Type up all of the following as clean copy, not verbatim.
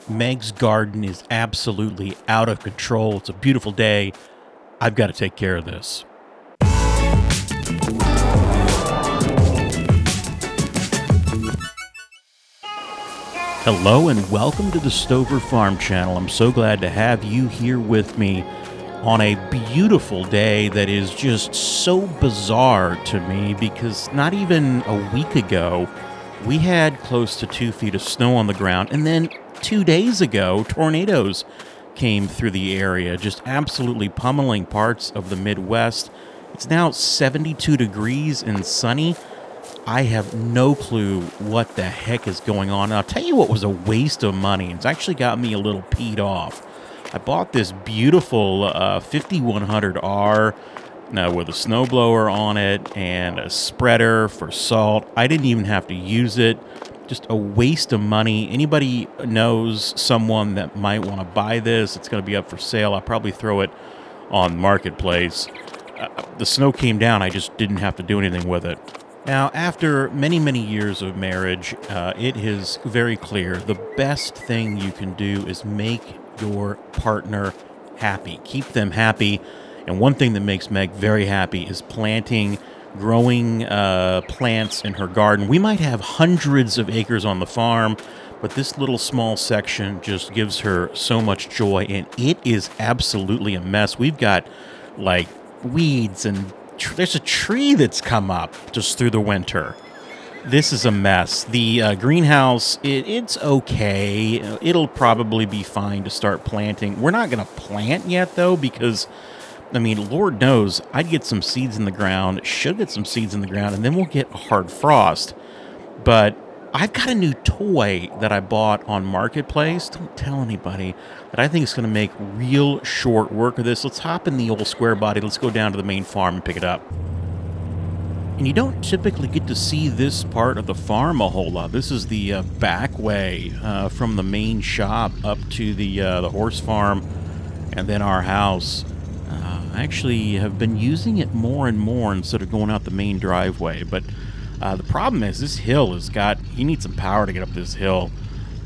Meg's garden is absolutely out of control. It's a beautiful day. I've got to take care of this. Hello and welcome to the Stover Farm Channel. I'm so glad to have you here with me on a beautiful day that is just so bizarre to me because not even a week ago, we had close to 2 feet of snow on the ground, and then 2 days ago, tornadoes came through the area, just absolutely pummeling parts of the Midwest. It's now 72 degrees and sunny. I have no clue what the heck is going on. And I'll tell you what was a waste of money. It's actually got me a little peed off. I bought this beautiful 5100R with a snowblower on it and a spreader for salt. I didn't even have to use it. Just a waste of money. Anybody knows someone that might want to buy this? It's going to be up for sale. I'll probably throw it on Marketplace. The snow came down. I just didn't have to do anything with it. Now, after many, many years of marriage, it is very clear the best thing you can do is make your partner happy. Keep them happy. And one thing that makes Meg very happy is growing plants in her garden. We might have hundreds of acres on the farm, but this little small section just gives her so much joy, and it is absolutely a mess. We've got, like, weeds and there's a tree that's come up just through the winter. This is a mess. The greenhouse, it's okay. It'll probably be fine to start planting. We're not going to plant yet, though, because, I mean, Lord knows, I'd get some seeds in the ground, should get some seeds in the ground, and then we'll get a hard frost. But I've got a new toy that I bought on Marketplace. Don't tell anybody. That I think is going to make real short work of this. Let's hop in the old square body. Let's go down to the main farm and pick it up. And you don't typically get to see this part of the farm a whole lot. This is the back way from the main shop up to the horse farm and then our house. I actually have been using it more and more instead of going out the main driveway. But the problem is this hill you need some power to get up this hill.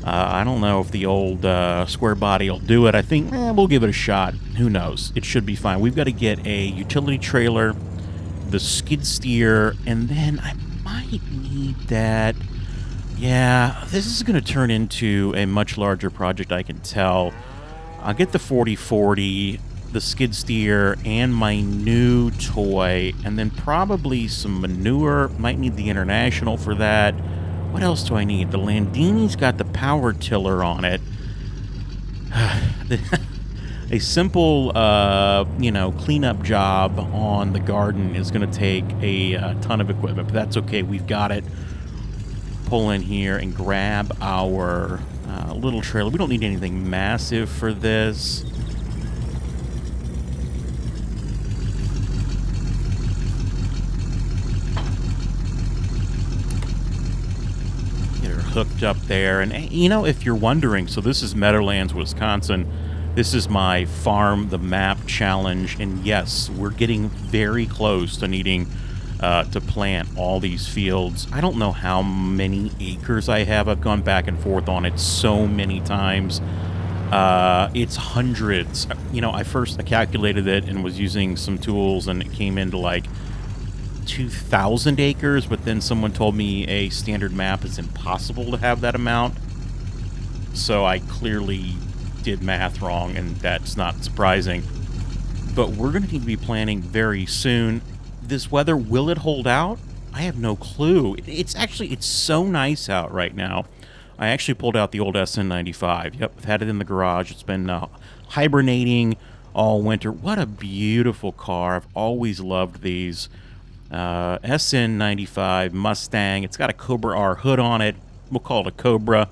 I don't know if the old square body will do it. I think we'll give it a shot. Who knows? It should be fine. We've got to get a utility trailer, the skid steer, and then I might need that. Yeah, this is going to turn into a much larger project, I can tell. I'll get the 4040, the skid steer, and my new toy, and then probably some manure. Might need the International for that. What else do I need? The Landini's got the power tiller on it. A simple, cleanup job on the garden is going to take a ton of equipment, but that's okay. We've got it. Pull in here and grab our little trailer. We don't need anything massive for this. Hooked up there, and if you're wondering, so this is Meadowlands, Wisconsin. This is my farm the map challenge, and yes, we're getting very close to needing to plant all these fields. I don't know how many acres I have. I've gone back and forth on it so many times. It's hundreds. I calculated it and was using some tools, and it came into like 2,000 acres, but then someone told me a standard map is impossible to have that amount. So I clearly did math wrong, and that's not surprising. But we're going to need to be planning very soon. This weather, will it hold out? I have no clue. It's so nice out right now. I actually pulled out the old SN95. Yep, I've had it in the garage. It's been hibernating all winter. What a beautiful car. I've always loved these. SN95 Mustang. It's got a Cobra R hood on it. We'll call it a Cobra.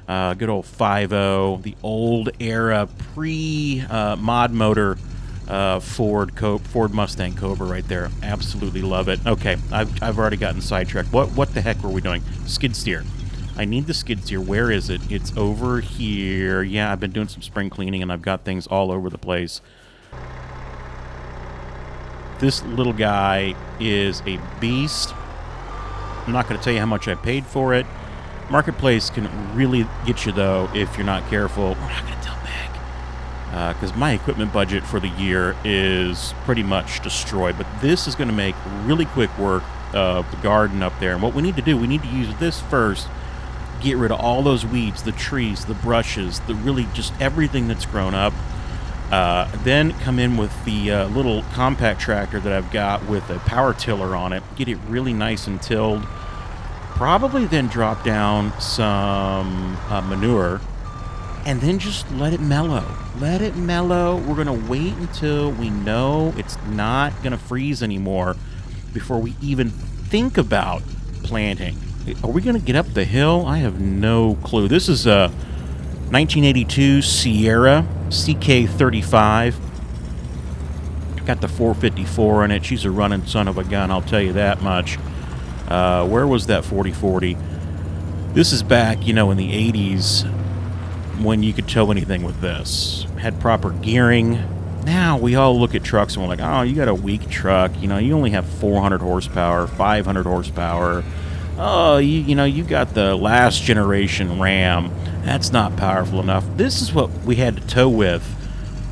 Good old 5.0. The old era pre-mod motor Ford Mustang Cobra right there. Absolutely love it. Okay, I've already gotten sidetracked. What the heck were we doing? Skid steer. I need the skid steer. Where is it? It's over here. Yeah, I've been doing some spring cleaning, and I've got things all over the place. This little guy is a beast. I'm not going to tell you how much I paid for it. Marketplace can really get you, though, if you're not careful. We're not going to tell Meg. Because my equipment budget for the year is pretty much destroyed. But this is going to make really quick work of the garden up there. And what we need to do, we need to use this first. Get rid of all those weeds, the trees, the brushes, the really just everything that's grown up. Then come in with the little compact tractor that I've got with a power tiller on it. Get it really nice and tilled. Probably then drop down some manure. And then just let it mellow. Let it mellow. We're going to wait until we know it's not going to freeze anymore before we even think about planting. Are we going to get up the hill? I have no clue. This is a 1982 Sierra CK35. Got the 454 in it. She's a running son of a gun, I'll tell you that much. Where was that 4040? This is back, in the 80s when you could tow anything with this. Had proper gearing. Now we all look at trucks and we're like, oh, you got a weak truck. You only have 400 horsepower, 500 horsepower. Oh, you got the last generation Ram. That's not powerful enough. This is what we had to tow with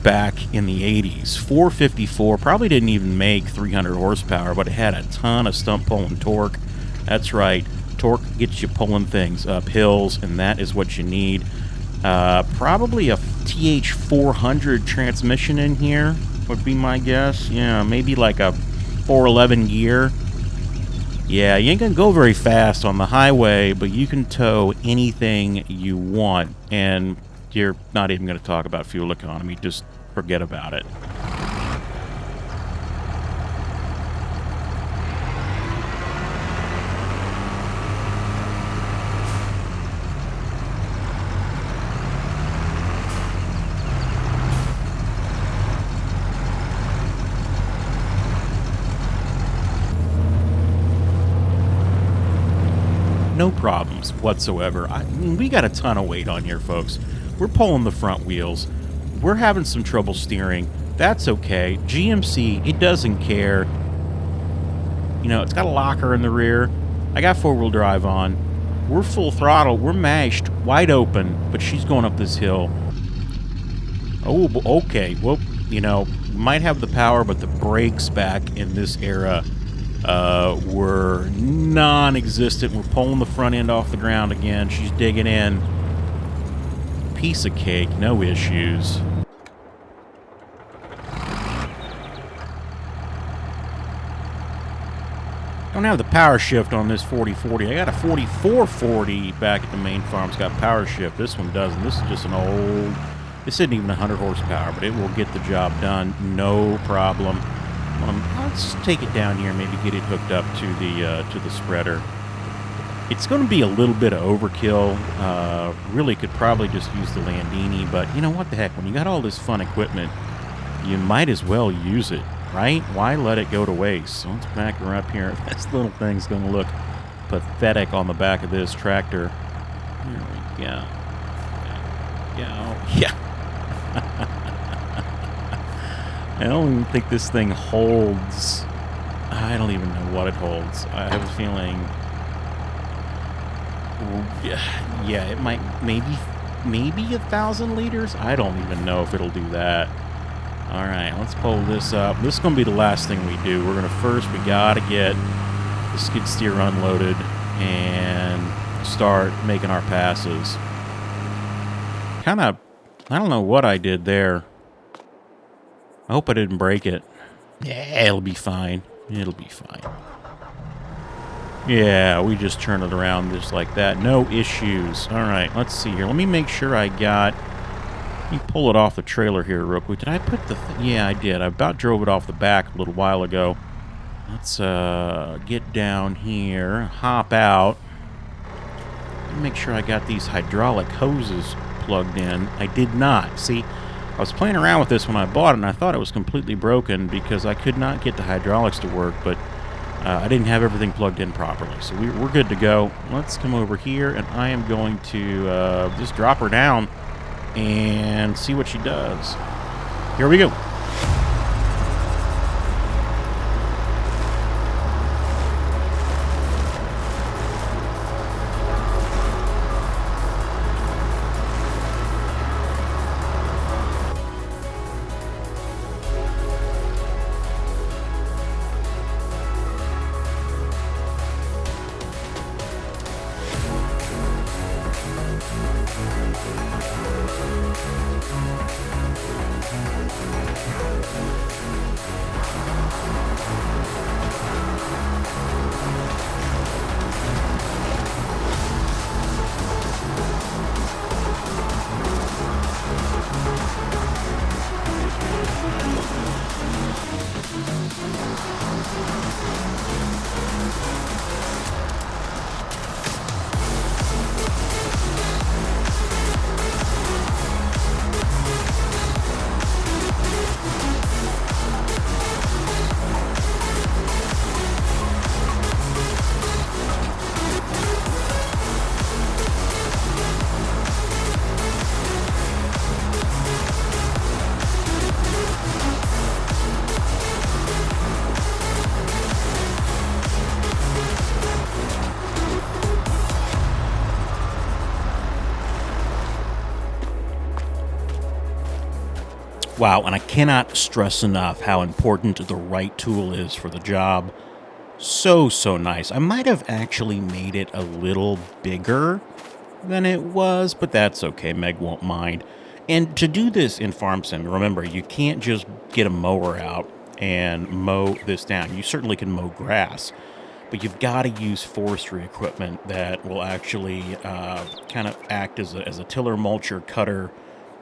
back in the 80s. 454 probably didn't even make 300 horsepower, but it had a ton of stump pulling torque. That's right. Torque gets you pulling things up hills, and that is what you need. Probably a TH400 transmission in here would be my guess. Yeah, maybe like a 411 gear. Yeah, you ain't gonna go very fast on the highway, but you can tow anything you want, and you're not even gonna talk about fuel economy. Just forget about it. No problems whatsoever. We got a ton of weight on here, folks. We're pulling the front wheels. We're having some trouble steering. That's okay. GMC, it doesn't care. It's got a locker in the rear. I got four-wheel drive on. We're full throttle. We're mashed, wide open, but she's going up this hill. Oh, okay. Well, might have the power, but the brakes back in this era were non-existent. We're pulling the front end off the ground again. She's digging in. Piece of cake, no issues. I don't have the power shift on this 4040. I got a 4440 back at the main farm. It's got power shift. This one doesn't. This is just an old... This isn't even 100 horsepower, but it will get the job done. No problem. Let's take it down here and maybe get it hooked up to the spreader. It's going to be a little bit of overkill. Really could probably just use the Landini, but what the heck? When you got all this fun equipment, you might as well use it, right? Why let it go to waste? So let's back her up here. This little thing's going to look pathetic on the back of this tractor. There we go. Yeah. I don't even think this thing holds. I don't even know what it holds. I have a feeling. Yeah, it might maybe 1,000 liters. I don't even know if it'll do that. All right, let's pull this up. This is gonna be the last thing we do. We gotta get the skid steer unloaded and start making our passes. I don't know what I did there. I hope I didn't break it. Yeah, it'll be fine. It'll be fine. Yeah, we just turn it around just like that. No issues. All right, let's see here. Let me make sure I got... Let me pull it off the trailer here real quick. Did I put the... Yeah, I did. I about drove it off the back a little while ago. Let's get down here, hop out. Let me make sure I got these hydraulic hoses plugged in. I did not. See... I was playing around with this when I bought it, and I thought it was completely broken because I could not get the hydraulics to work, but I didn't have everything plugged in properly. So we're good to go. Let's come over here, and I am going to just drop her down and see what she does. Here we go. Wow, and I cannot stress enough how important the right tool is for the job. So, so nice. I might have actually made it a little bigger than it was, but that's okay. Meg won't mind. And to do this in farm sim, remember, you can't just get a mower out and mow this down. You certainly can mow grass, but you've got to use forestry equipment that will actually kind of act as a tiller, mulcher, cutter,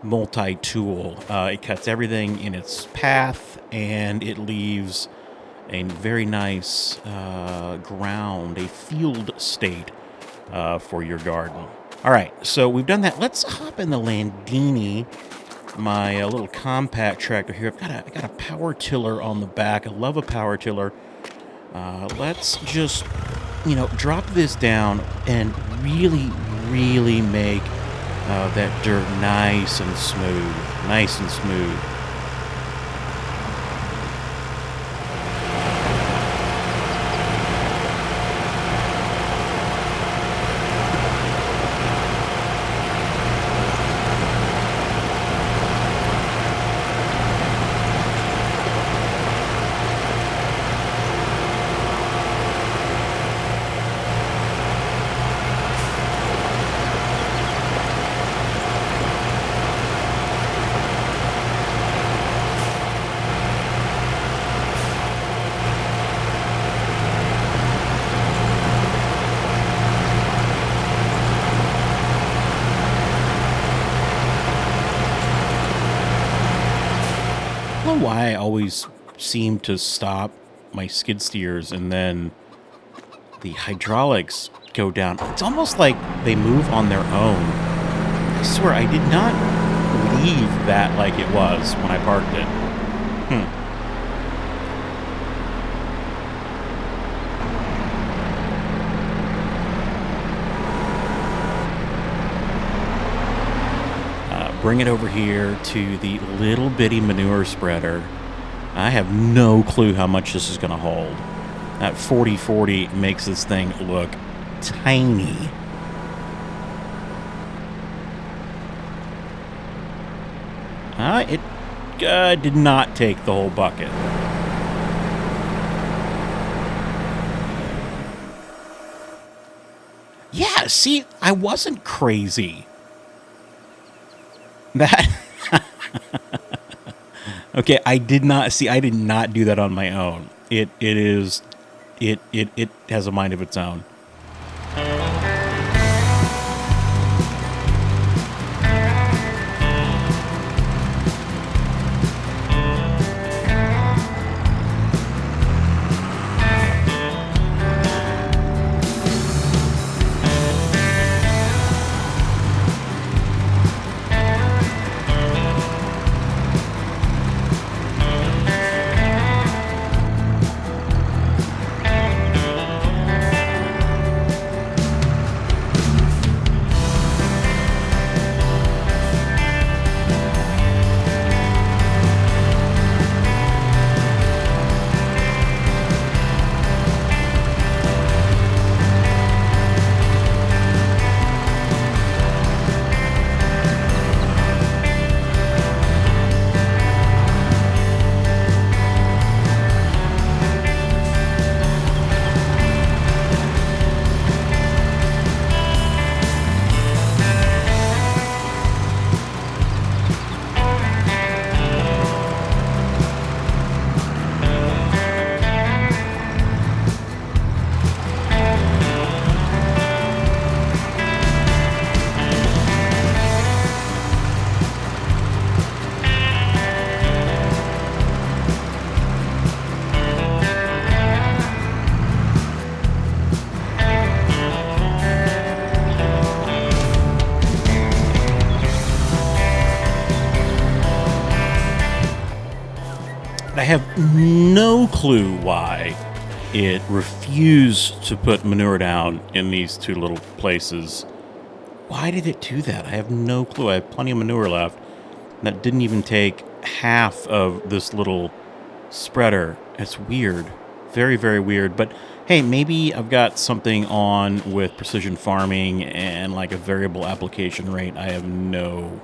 multi-tool. It cuts everything in its path, and it leaves a very nice ground, a field state for your garden. All right, so we've done that. Let's hop in the Landini, my little compact tractor here. I got a power tiller on the back. I love a power tiller. Let's just, drop this down and really, really make that dirt nice and smooth. Nice and smooth. I don't know why I always seem to stop my skid steers and then the hydraulics go down. It's almost like they move on their own. I swear I did not leave that like it was when I parked it. Bring it over here to the little bitty manure spreader. I have no clue how much this is going to hold. That 40/40 makes this thing look tiny. It did not take the whole bucket. Yeah, see, I wasn't crazy. That okay, I did not do that on my own. It has a mind of its own. I have no clue why it refused to put manure down in these two little places. Why did it do that? I have no clue. I have plenty of manure left. That didn't even take half of this little spreader. It's weird. Very, very weird. But hey, maybe I've got something on with precision farming and like a variable application rate. I have no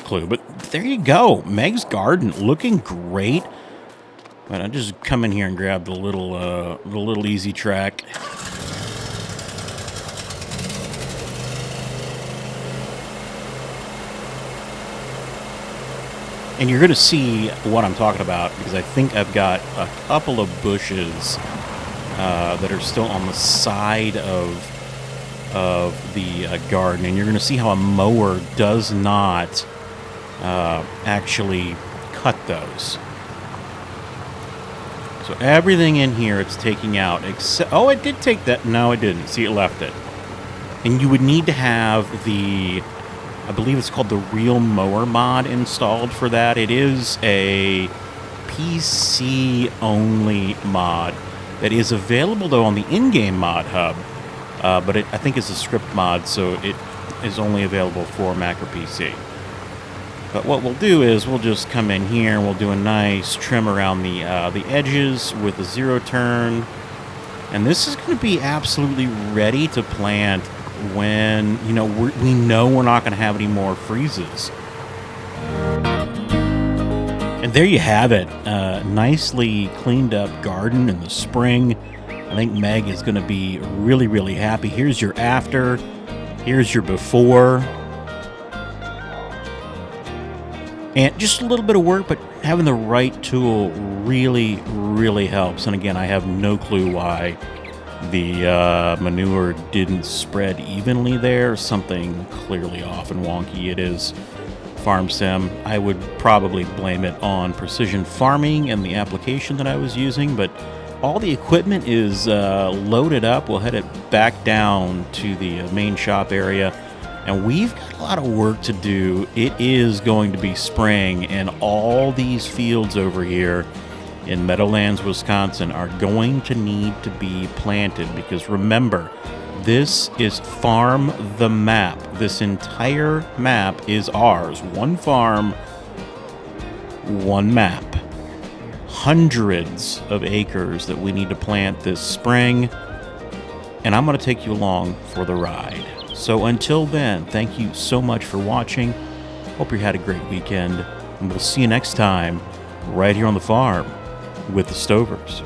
clue. But there you go. Meg's garden looking great. But I just come in here and grab the little easy track. And you're going to see what I'm talking about, because I think I've got a couple of bushes that are still on the side of the garden. And you're going to see how a mower does not actually cut those. So everything in here it's taking out, except... Oh, it did take that. No, it didn't. See, it left it. And you would need to have the... I believe it's called the Real Mower mod installed for that. It is a PC-only mod that is available, though, on the in-game mod hub. But I think it's a script mod, so it is only available for Mac or PC. But what we'll do is we'll just come in here and we'll do a nice trim around the edges with a 0 turn. And this is going to be absolutely ready to plant when, you know, we know we're not going to have any more freezes. And there you have it. Nicely cleaned up garden in the spring. I think Meg is going to be really, really happy. Here's your after. Here's your before. And just a little bit of work, but having the right tool really, really helps. And again, I have no clue why the manure didn't spread evenly there. Something clearly off and wonky. It is farm sim. I would probably blame it on precision farming and the application that I was using, but all the equipment is loaded up. We'll head it back down to the main shop area, and we've got a lot of work to do. It is going to be spring, and all these fields over here in Meadowlands, Wisconsin are going to need to be planted, because remember, this is Farm the Map. This entire map is ours. One farm, one map. Hundreds of acres that we need to plant this spring, and I'm going to take you along for the ride. So until then, thank you so much for watching. Hope you had a great weekend, and we'll see you next time right here on the farm with the Stovers.